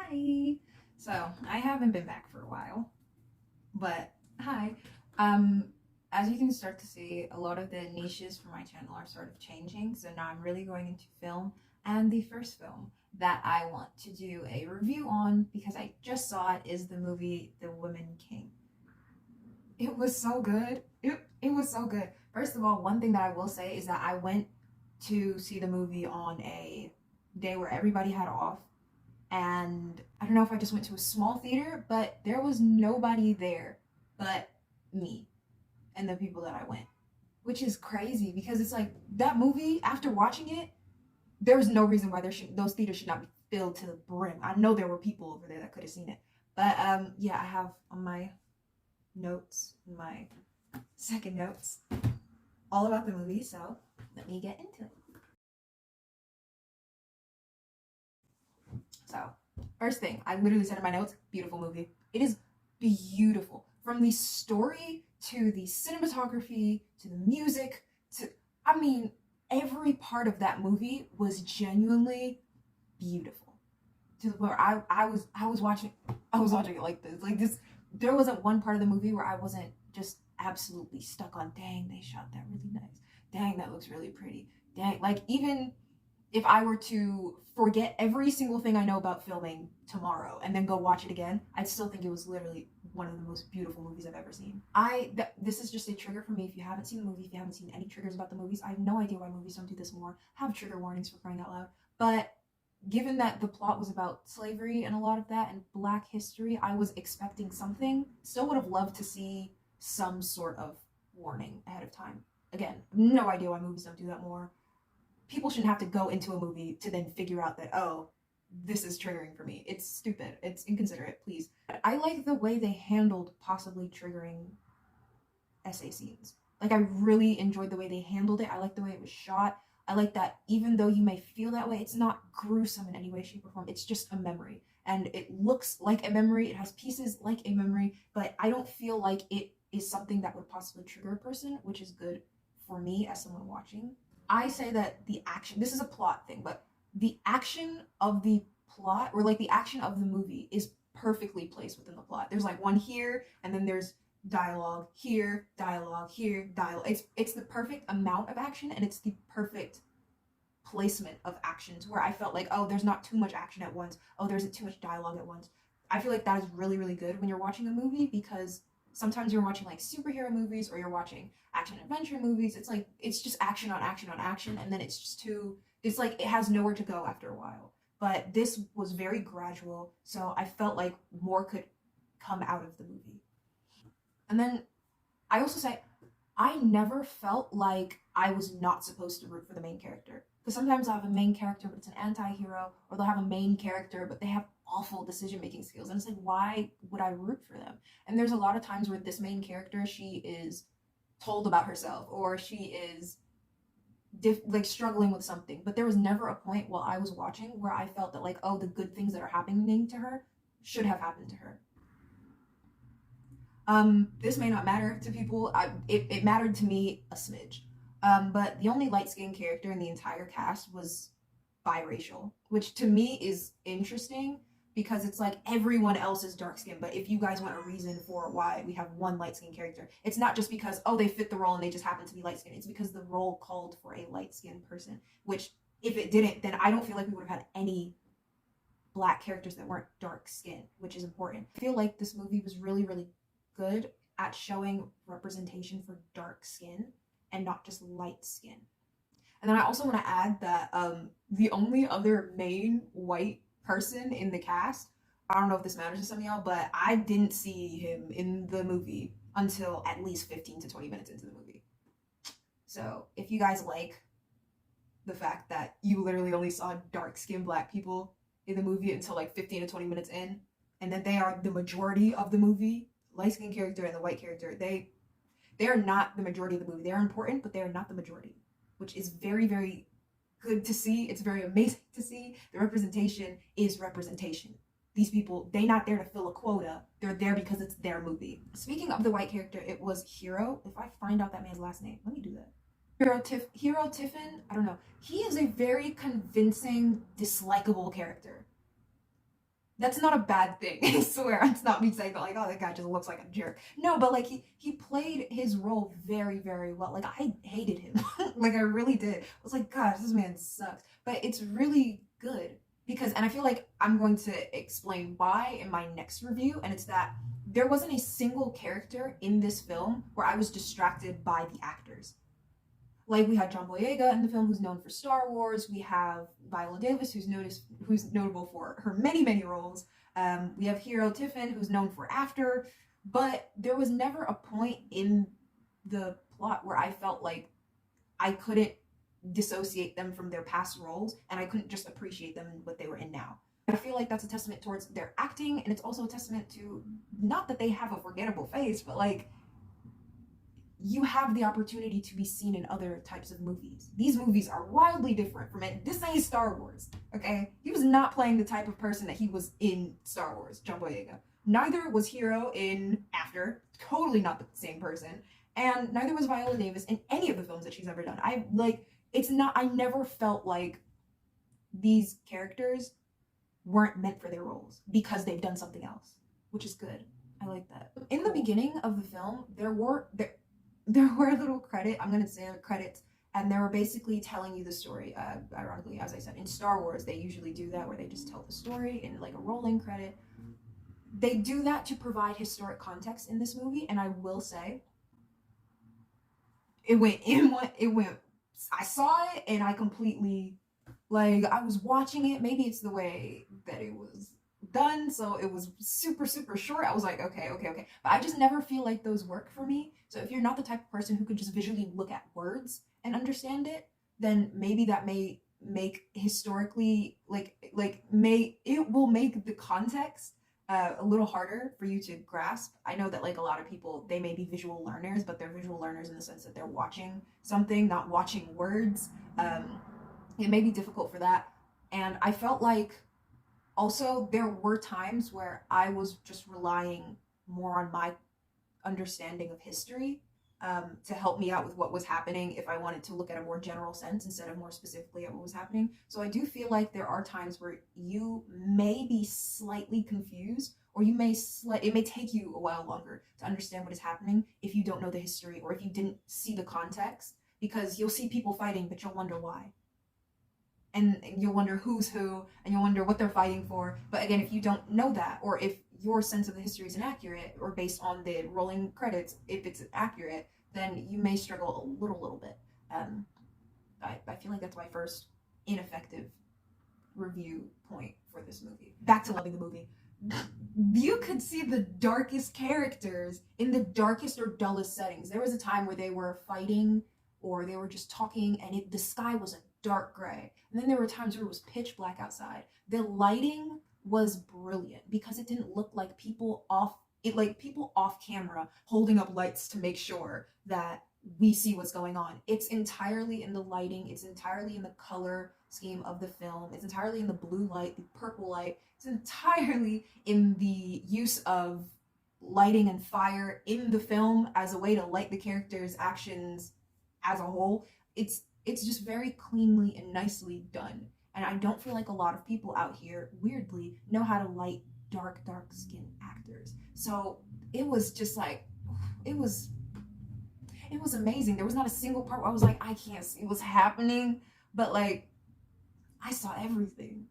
Hi. So I haven't been back for a while, but hi. As you can start to see, a lot of the niches for my channel are sort of changing. So now I'm really going into film, and the first film that I want to do a review on because I just saw it is the movie The Woman King. It was so good. It was so good. First of all, one thing that I will say is that I went to see the movie on a day where everybody had off, and I don't know if I just went to a small theater, but there was nobody there but me and the people that I went, which is crazy because it's like that movie. After watching it, there was no reason why those theaters should not be filled to the brim. I know there were people over there that could have seen it, but yeah, I have on my notes, my second notes, all about the movie. So let me get into it. So, first thing, I literally said in my notes, beautiful movie. It is beautiful. From the story to the cinematography to the music to, I mean, every part of that movie was genuinely beautiful. To the point where I was watching it like this. Like this, there wasn't one part of the movie where I wasn't just absolutely stuck on, dang, they shot that really nice. Dang, that looks really pretty. Dang, like even if I were to forget every single thing I know about filming tomorrow and then go watch it again, I'd still think it was literally one of the most beautiful movies I've ever seen. This is just a trigger for me. If you haven't seen the movie, if you haven't seen any triggers about the movies, I have no idea why movies don't do this more. Have trigger warnings for crying out loud. But given that the plot was about slavery and a lot of that and Black history, I was expecting something. Still would have loved to see some sort of warning ahead of time. Again, no idea why movies don't do that more. People shouldn't have to go into a movie to then figure out that, oh, this is triggering for me. It's stupid. It's inconsiderate, please. I like the way they handled possibly triggering essay scenes. Like, I really enjoyed the way they handled it. I like the way it was shot. I like that even though you may feel that way, it's not gruesome in any way, shape, or form. It's just a memory. And it looks like a memory. It has pieces like a memory, but I don't feel like it is something that would possibly trigger a person, which is good for me as someone watching. I say that the action, this is a plot thing, but the action of the plot, or like the action of the movie, is perfectly placed within the plot. There's like one here, and then there's dialogue here, dialogue. It's the perfect amount of action, and it's the perfect placement of actions where I felt like, oh, there's not too much action at once. Oh, there's too much dialogue at once. I feel like that is really, really good when you're watching a movie, because sometimes you're watching like superhero movies or you're watching action adventure movies. It's like it's just action on action on action, and then it's just too. It's like it has nowhere to go after a while. But this was very gradual, so I felt like more could come out of the movie. And then I also say I never felt like I was not supposed to root for the main character. Because sometimes I have a main character, but it's an anti hero, or they'll have a main character, but they have awful decision making skills. And it's like, why would I root for them? And there's a lot of times where this main character, she is told about herself, or she is like struggling with something. But there was never a point while I was watching where I felt that, like, oh, the good things that are happening to her should have happened to her. This may not matter to people. It mattered to me a smidge. But the only light skinned character in the entire cast was biracial, which to me is interesting because it's like everyone else is dark skinned. But if you guys want a reason for why we have one light skinned character, it's not just because, oh, they fit the role and they just happen to be light skinned. It's because the role called for a light skinned person, which if it didn't, then I don't feel like we would have had any Black characters that weren't dark skinned, which is important. I feel like this movie was really, really good at showing representation for dark skin and not just light skin. And then I also want to add that the only other main white person in the cast, I don't know if this matters to some of y'all, but I didn't see him in the movie until at least 15 to 20 minutes into the movie. So if you guys like the fact that you literally only saw dark skinned Black people in the movie until like 15 to 20 minutes in, and that they are the majority of the movie, light skinned character and the white character, they are not the majority of the movie. They are important, but they are not the majority, which is very, very good to see. It's very amazing to see. The representation is representation. These people, they're not there to fill a quota. They're there because it's their movie. Speaking of the white character, it was Hero. If I find out that man's last name, let me do that. Hero Tiffin, I don't know. He is a very convincing, dislikable character. That's not a bad thing. I swear, it's not me saying that like, oh, that guy just looks like a jerk. No, but like he played his role very, very well. Like I hated him. Like I really did. I was like, gosh, this man sucks. But it's really good because, and I feel like I'm going to explain why in my next review, and it's that there wasn't a single character in this film where I was distracted by the actors. Like we had John Boyega in the film, who's known for Star Wars. We have Viola Davis, who's notable for her many, many roles. We have Hero Tiffin, who's known for After. But there was never a point in the plot where I felt like I couldn't dissociate them from their past roles and I couldn't just appreciate them in what they were in now. I feel like that's a testament towards their acting, and it's also a testament to not that they have a forgettable face, but like you have the opportunity to be seen in other types of movies. These movies are wildly different from it. This ain't Star Wars, okay? He was not playing the type of person that he was in Star Wars, John Boyega. Neither was Hero in After, totally not the same person. And neither was Viola Davis in any of the films that she's ever done. I never felt like these characters weren't meant for their roles because they've done something else, which is good. I like that. In the beginning of the film, there were little I'm going to say credits, and they were basically telling you the story. Ironically, as I said, in Star Wars, they usually do that where they just tell the story in like a rolling credit. They do that to provide historic context in this movie, and I will say, it went, I saw it, and I completely, like, I was watching it, maybe it's the way that it was done, so it was super, super short. I was like, okay. But I just never feel like those work for me. So if you're not the type of person who can just visually look at words and understand it, then maybe that may make historically, it will make the context a little harder for you to grasp. I know that like a lot of people, they may be visual learners, but they're visual learners in the sense that they're watching something, not watching words. It may be difficult for that. And I felt like also there were times where I was just relying more on my understanding of history to help me out with what was happening if I wanted to look at a more general sense instead of more specifically at what was happening. So I do feel like there are times where you may be slightly confused, or it may take you a while longer to understand what is happening if you don't know the history or if you didn't see the context, because you'll see people fighting, but you'll wonder why. And you'll wonder who's who, and you'll wonder what they're fighting for. But again, if you don't know that, or if your sense of the history is inaccurate, or based on the rolling credits, if it's accurate, then you may struggle a little bit. I feel like that's my first ineffective review point for this movie. Back to loving the movie. You could see the darkest characters in the darkest or dullest settings. There was a time where they were fighting or they were just talking, and the sky was a dark gray. And then there were times where it was pitch black outside. The lighting was brilliant because it didn't look like people off camera holding up lights to make sure that we see what's going on. It's entirely in the lighting, it's entirely in the color scheme of the film, it's entirely in the blue light, the purple light, it's entirely in the use of lighting and fire in the film as a way to light the characters' actions as a whole. It's just very cleanly and nicely done. And I don't feel like a lot of people out here, weirdly, know how to light dark skinned actors. So it was just like, it was amazing. There was not a single part where I was like, I can't see what's happening. But like, I saw everything.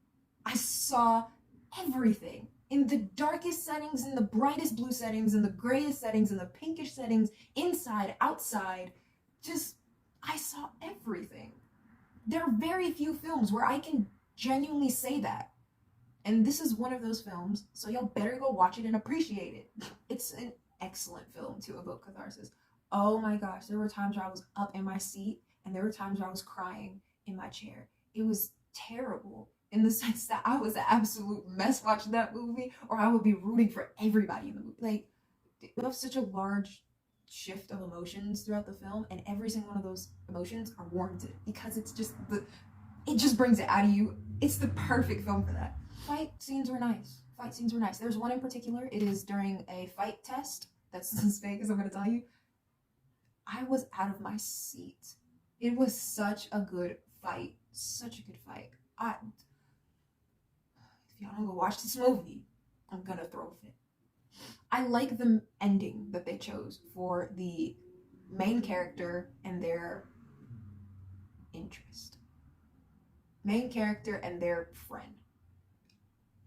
In the darkest settings, in the brightest blue settings, in the grayest settings, in the pinkish settings, inside, outside, I saw everything. There are very few films where I can genuinely say that. And this is one of those films, so y'all better go watch it and appreciate it. It's an excellent film to evoke catharsis. Oh my gosh, there were times where I was up in my seat, and there were times where I was crying in my chair. It was terrible in the sense that I was an absolute mess watching that movie, or I would be rooting for everybody in the movie. Like, you have such a large shift of emotions throughout the film, and every single one of those emotions are warranted because it's just it just brings it out of you. It's the perfect film for that. Fight scenes were nice. There's one in particular. It is during a fight test. That's as fake as I'm gonna tell you. I was out of my seat. It was such a good fight. if y'all don't go watch this movie, I'm gonna throw a fit. I like the ending that they chose for the main character and their interest. Main character and their friend.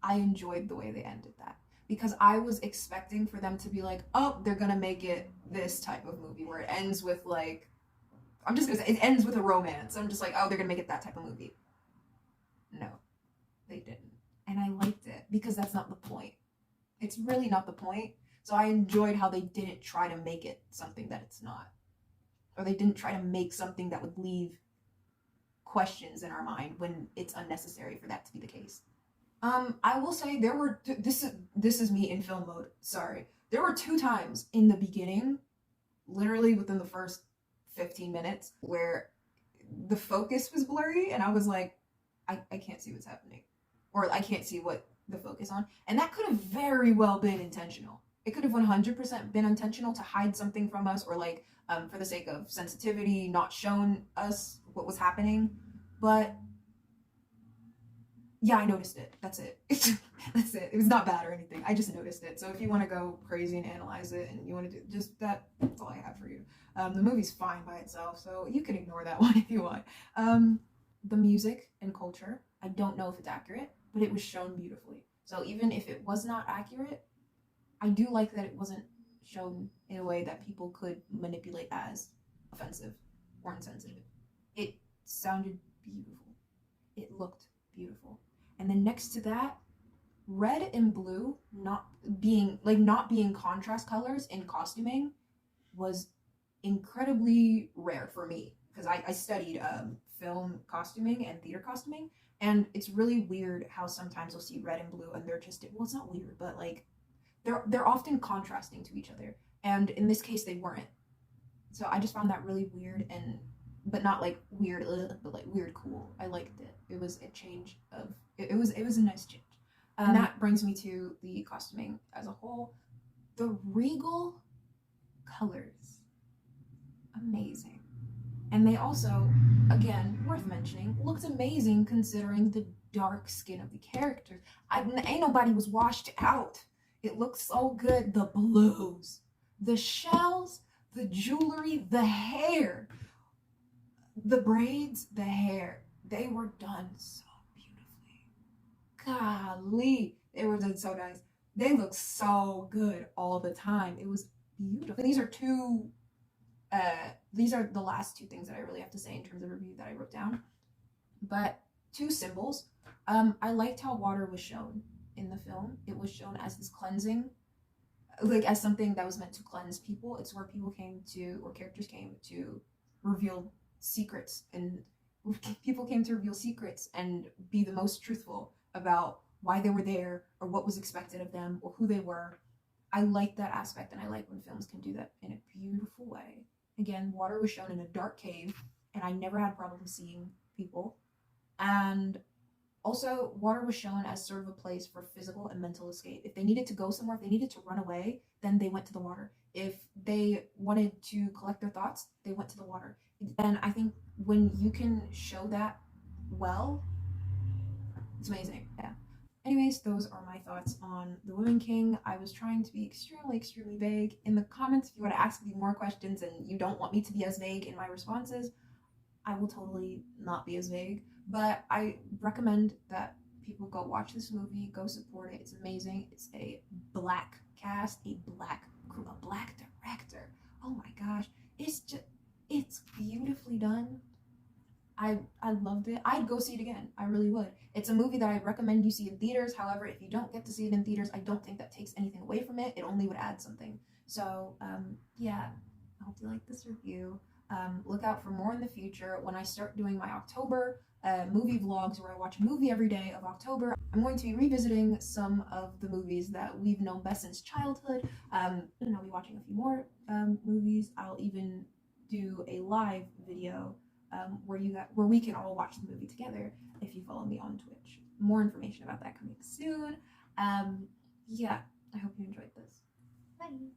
I enjoyed the way they ended that. Because I was expecting for them to be like, oh, they're gonna make it this type of movie where it ends with like, I'm just gonna say, it ends with a romance. I'm just like, oh, they're gonna make it that type of movie. No, they didn't. And I liked it because that's not the point. It's really not the point. So I enjoyed how they didn't try to make it something that it's not. Or they didn't try to make something that would leave questions in our mind when it's unnecessary for that to be the case. I will say there were, this is me in film mode, sorry. There were 2 times in the beginning, literally within the first 15 minutes, where the focus was blurry and I was like, I can't see what's happening. Or I can't see what the focus on. And that could have very well been intentional. It could have 100% been intentional to hide something from us, or like, for the sake of sensitivity, not shown us what was happening. But yeah, I noticed it. That's it. That's it. It was not bad or anything. I just noticed it. So if you want to go crazy and analyze it and you want to do just that, that's all I have for you. The movie's fine by itself, so you can ignore that one if you want. The music and culture, I don't know if it's accurate, but it was shown beautifully. So even if it was not accurate, I do like that it wasn't shown in a way that people could manipulate as offensive or insensitive. It sounded beautiful. It looked beautiful. And then next to that, red and blue not being contrast colors in costuming was incredibly rare for me, because I studied film costuming and theater costuming, and it's really weird how sometimes you'll see red and blue and they're just, well, it's not weird, but like they're often contrasting to each other, and in this case they weren't. So I just found that really weird, and but not like weird, but like weird cool. I liked it. It was a change of it was a nice change. And that brings me to the costuming as a whole. The regal colors, amazing. And they also, again, worth mentioning, looked amazing considering the dark skin of the characters. Ain't nobody was washed out. It looked so good. The blues, the shells, the jewelry, the hair, the braids, the hair, they were done so beautifully. Golly, they were done so nice. They look so good all the time. It was beautiful. These are the last 2 things that I really have to say in terms of review that I wrote down. But 2 symbols. I liked how water was shown in the film. It was shown as this cleansing, like as something that was meant to cleanse people. It's where characters came to reveal secrets, and people came to reveal secrets and be the most truthful about why they were there or what was expected of them or who they were. I like that aspect, and I like when films can do that in a beautiful way. Again, water was shown in a dark cave, and I never had problems seeing people. And also, water was shown as sort of a place for physical and mental escape. If they needed to go somewhere, if they needed to run away, then they went to the water. If they wanted to collect their thoughts, they went to the water. And I think when you can show that well, it's amazing. Yeah. Anyways, those are my thoughts on The Woman King. I was trying to be extremely vague. In the comments, if you want to ask me more questions and you don't want me to be as vague in my responses, I will totally not be as vague. But I recommend that people go watch this movie, go support it. It's amazing. It's a black cast, a black crew, a black director. Oh my gosh. It's beautifully done. I loved it. I'd go see it again. I really would. It's a movie that I recommend you see in theaters. However, if you don't get to see it in theaters, I don't think that takes anything away from it. It only would add something. So, yeah, I hope you like this review. Look out for more in the future. When I start doing my October movie vlogs, where I watch a movie every day of October, I'm going to be revisiting some of the movies that we've known best since childhood. And I'll be watching a few more movies. I'll even do a live video where we can all watch the movie together if you follow me on Twitch. More information about that coming soon. Yeah, I hope you enjoyed this. Bye.